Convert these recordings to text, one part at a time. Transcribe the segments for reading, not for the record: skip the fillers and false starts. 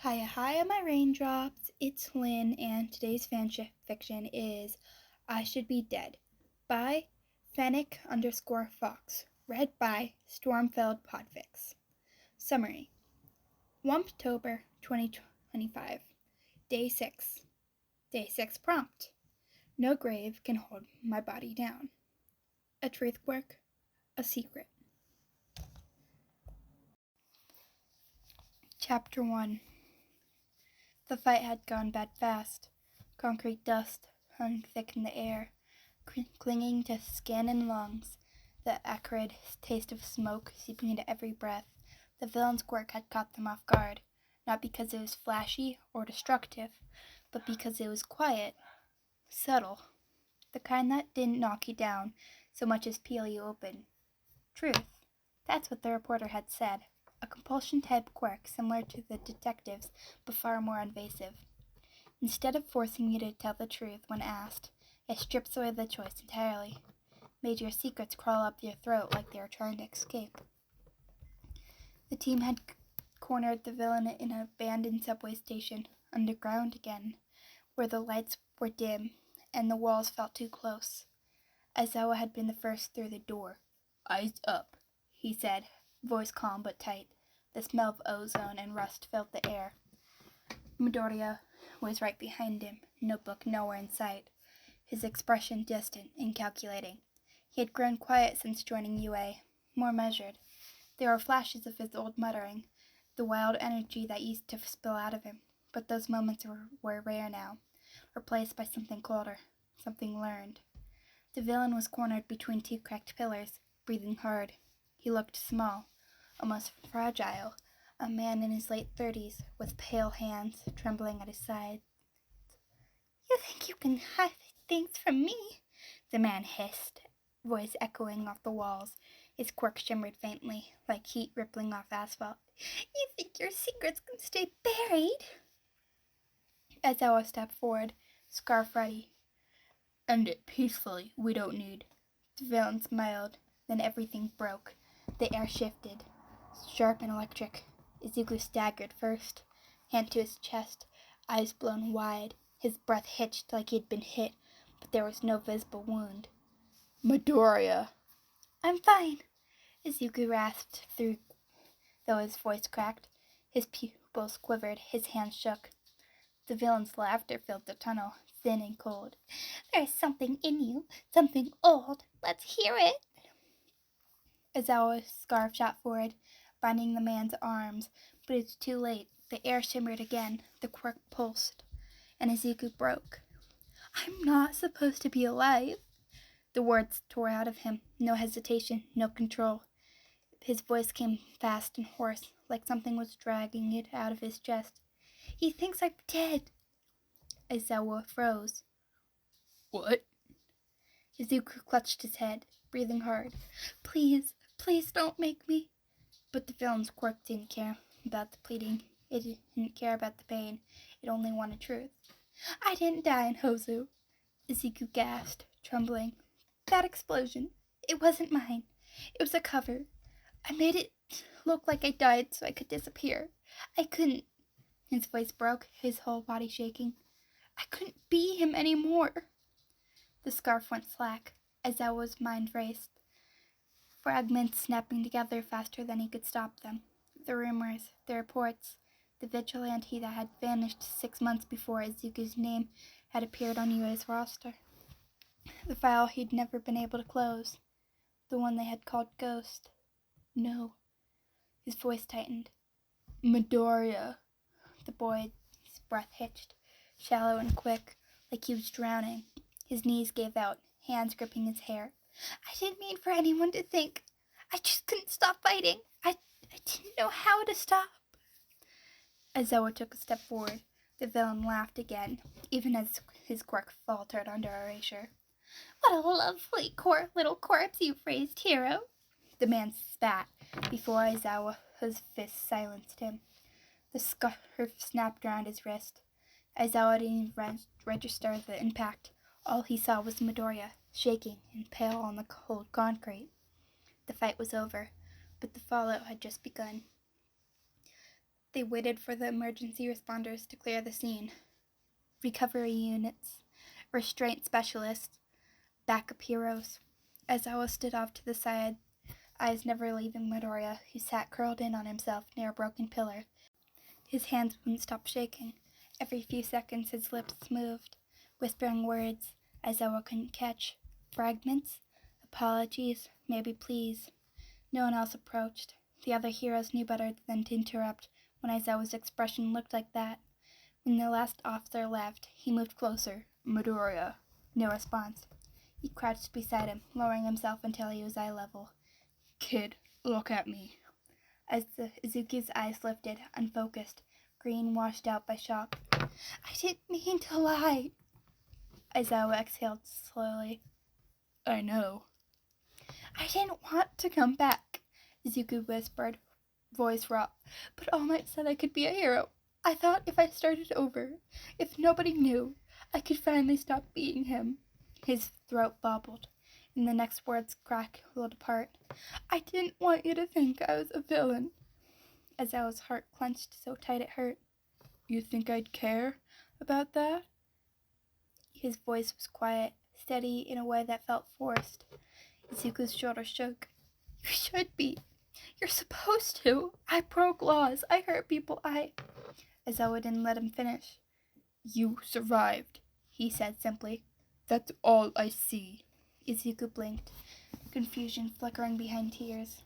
Hi, my raindrops. It's Lynn, and today's fiction is I Should Be Dead by Fennec_Fox, read by Stormfeld Podfic. Summary: 1 October 2025, Day 6. Day 6 prompt: No grave can hold my body down. A truth quirk, a secret. Chapter 1. The fight had gone bad fast. Concrete dust hung thick in the air, clinging to skin and lungs, the acrid taste of smoke seeping into every breath. The villain's quirk had caught them off guard, not because it was flashy or destructive, but because it was quiet, subtle, the kind that didn't knock you down so much as peel you open. Truth. That's what the reporter had said. A compulsion-type quirk similar to the detective's, but far more invasive. Instead of forcing you to tell the truth when asked, it strips away the choice entirely, made your secrets crawl up your throat like they were trying to escape. The team had cornered the villain in an abandoned subway station, underground again, where the lights were dim and the walls felt too close. Aizawa had been the first through the door. "Eyes up," he said, voice calm but tight. The smell of ozone and rust filled the air. Midoriya was right behind him, notebook nowhere in sight, his expression distant and calculating. He had grown quiet since joining UA, more measured. There were flashes of his old muttering, the wild energy that used to spill out of him, but those moments were rare now, replaced by something colder, something learned. The villain was cornered between two cracked pillars, breathing hard. He looked small, almost fragile, a man in his late 30s, with pale hands trembling at his sides. "You think you can hide things from me?" the man hissed, voice echoing off the walls. His quirk shimmered faintly, like heat rippling off asphalt. "You think your secrets can stay buried?" Aizawa stepped forward, scarf ready. "End it peacefully, we don't need." The villain smiled, then everything broke. The air shifted, sharp and electric. Izuku staggered first, hand to his chest, eyes blown wide. His breath hitched like he'd been hit, but there was no visible wound. "Midoriya!" "I'm fine," Izuku rasped through, though his voice cracked. His pupils quivered, his hands shook. The villain's laughter filled the tunnel, thin and cold. "There's something in you, something old. Let's hear it." Aizawa's scarf shot forward, binding the man's arms, but it was too late. The air shimmered again, the quirk pulsed, and Izuku broke. "I'm not supposed to be alive." The words tore out of him, no hesitation, no control. His voice came fast and hoarse, like something was dragging it out of his chest. "He thinks I'm dead." Aizawa froze. "What?" Izuku clutched his head, breathing hard. Please don't make me." But the villain's quirk didn't care about the pleading. It didn't care about the pain. It only wanted truth. "I didn't die in Hozu," Izuku gasped, trembling. "That explosion, it wasn't mine. It was a cover. I made it look like I died so I could disappear. I couldn't." His voice broke, his whole body shaking. "I couldn't be him anymore." The scarf went slack. Aizawa's mind raced, fragments snapping together faster than he could stop them. The rumors, the reports, the vigilante that had vanished 6 months before Izuku's name had appeared on UA's roster. The file he'd never been able to close. The one they had called Ghost. No. His voice tightened. "Midoriya." The boy's breath hitched, shallow and quick, like he was drowning. His knees gave out, hands gripping his hair. "I didn't mean for anyone to think. I just couldn't stop fighting. I didn't know how to stop." Aizawa took a step forward. The villain laughed again, even as his quirk faltered under erasure. "What a lovely little corpse you've raised, hero." The man spat before Aizawa's fist silenced him. The scarf snapped around his wrist. Aizawa didn't even register the impact. All he saw was Midoriya, shaking and pale on the cold concrete. The fight was over, but the fallout had just begun. They waited for the emergency responders to clear the scene. Recovery units, restraint specialists, backup heroes. Aizawa stood off to the side, eyes never leaving Midoriya, who sat curled in on himself near a broken pillar. His hands wouldn't stop shaking. Every few seconds his lips moved, whispering words Aizawa couldn't catch. Fragments, apologies, maybe please. No one else approached. The other heroes knew better than to interrupt when Aizawa's expression looked like that. When the last officer left, he moved closer. Midoriya. No response. He crouched beside him, lowering himself until he was eye level. Kid, look at me. As Izuku's eyes lifted, unfocused, green washed out by shock. I didn't mean to lie. Aizawa exhaled slowly. I know. I didn't want to come back, Izuku whispered, voice raw. But All Might said I could be a hero. I thought if I started over, if nobody knew, I could finally stop being him. His throat bobbled, and the next words crackled apart. I didn't want you to think I was a villain. Aizawa's heart clenched so tight it hurt. You think I'd care about that? His voice was quiet, steady in a way that felt forced. Izuku's shoulders shook. You should be. You're supposed to. I broke laws. I hurt people. Aizawa didn't let him finish. You survived, he said simply. That's all I see. Izuku blinked, confusion flickering behind tears.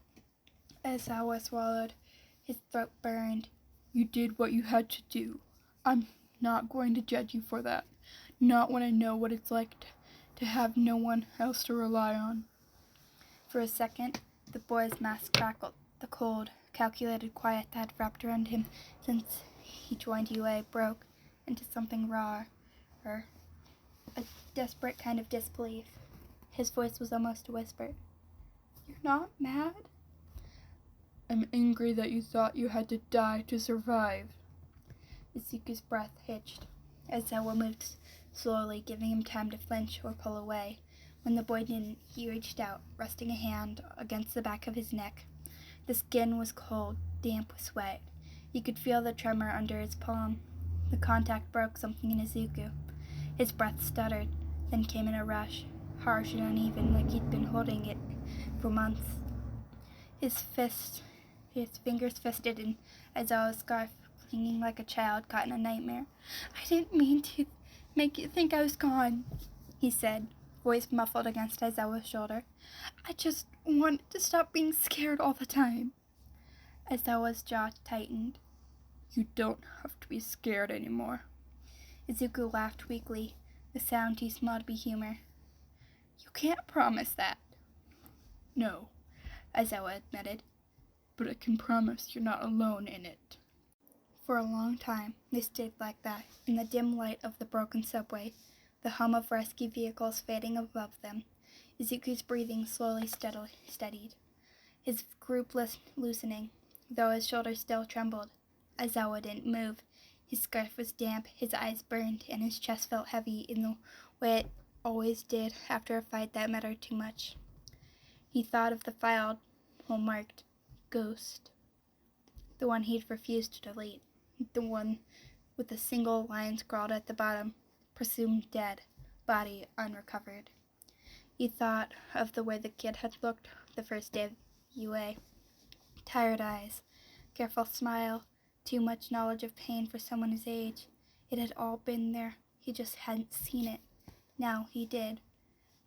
Aizawa swallowed. His throat burned. You did what you had to do. I'm not going to judge you for that. Not when I know what it's like to have no one else to rely on. For a second, the boy's mask crackled. The cold, calculated quiet that had wrapped around him since he joined UA broke into something raw, a desperate kind of disbelief. His voice was almost a whisper. You're not mad? I'm angry that you thought you had to die to survive. Izuku's breath hitched. Aizawa moved slowly, giving him time to flinch or pull away. When the boy didn't, he reached out, resting a hand against the back of his neck. The skin was cold, damp with sweat. He could feel the tremor under his palm. The contact broke something in Izuku. His breath stuttered, then came in a rush, harsh and uneven, like he'd been holding it for months. His fingers fisted in Aizawa's scarf, clinging like a child caught in a nightmare. I didn't mean to make you think I was gone, he said, voice muffled against Aizawa's shoulder. I just wanted to stop being scared all the time. Aizawa's jaw tightened. You don't have to be scared anymore. Izuku laughed weakly, the sound too small to be humor. You can't promise that. No, Aizawa admitted, but I can promise you're not alone in it. For a long time, they stayed like that, in the dim light of the broken subway, the hum of rescue vehicles fading above them. Izuku's breathing slowly steadied, his group loosening, though his shoulders still trembled. Aizawa didn't move. His scarf was damp, his eyes burned, and his chest felt heavy in the way it always did after a fight that mattered too much. He thought of the file marked Ghost, the one he'd refused to delete, the one with a single line scrawled at the bottom, presumed dead, body unrecovered. He thought of the way the kid had looked the first day of UA. Tired eyes, careful smile, too much knowledge of pain for someone his age. It had all been there, he just hadn't seen it. Now he did.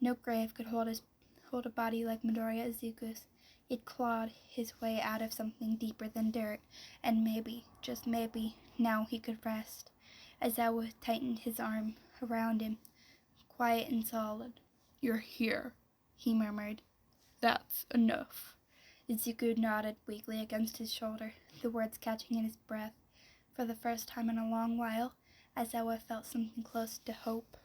No grave could hold a body like Midoriya Izuku's. He'd clawed his way out of something deeper than dirt, and maybe, just maybe, now he could rest. Aizawa tightened his arm around him, quiet and solid. You're here, he murmured. That's enough. Izuku nodded weakly against his shoulder, the words catching in his breath. For the first time in a long while, Aizawa felt something close to hope.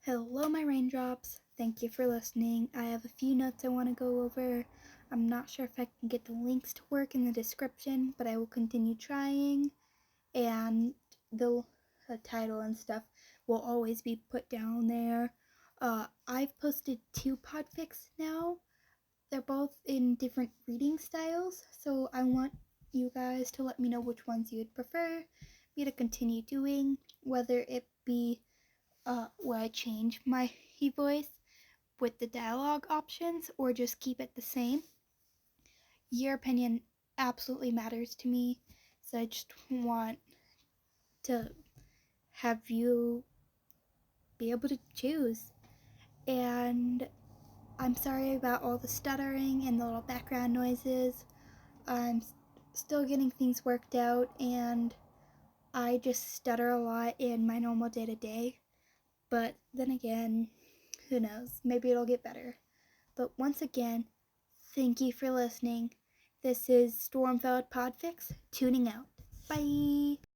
Hello, my raindrops. Thank you for listening. I have a few notes I want to go over. I'm not sure if I can get the links to work in the description, but I will continue trying. And the title and stuff will always be put down there. I've posted 2 podfics now. They're both in different reading styles, so I want you guys to let me know which ones you'd prefer me to continue doing, whether it be where I change my voice with the dialogue options or just keep it the same. Your opinion absolutely matters to me, so I just want to have you be able to choose. And I'm sorry about all the stuttering and the little background noises. I'm still getting things worked out, and I just stutter a lot in my normal day-to-day. But then again, who knows? Maybe it'll get better. But once again, thank you for listening. This is MHA Podfic tuning out. Bye!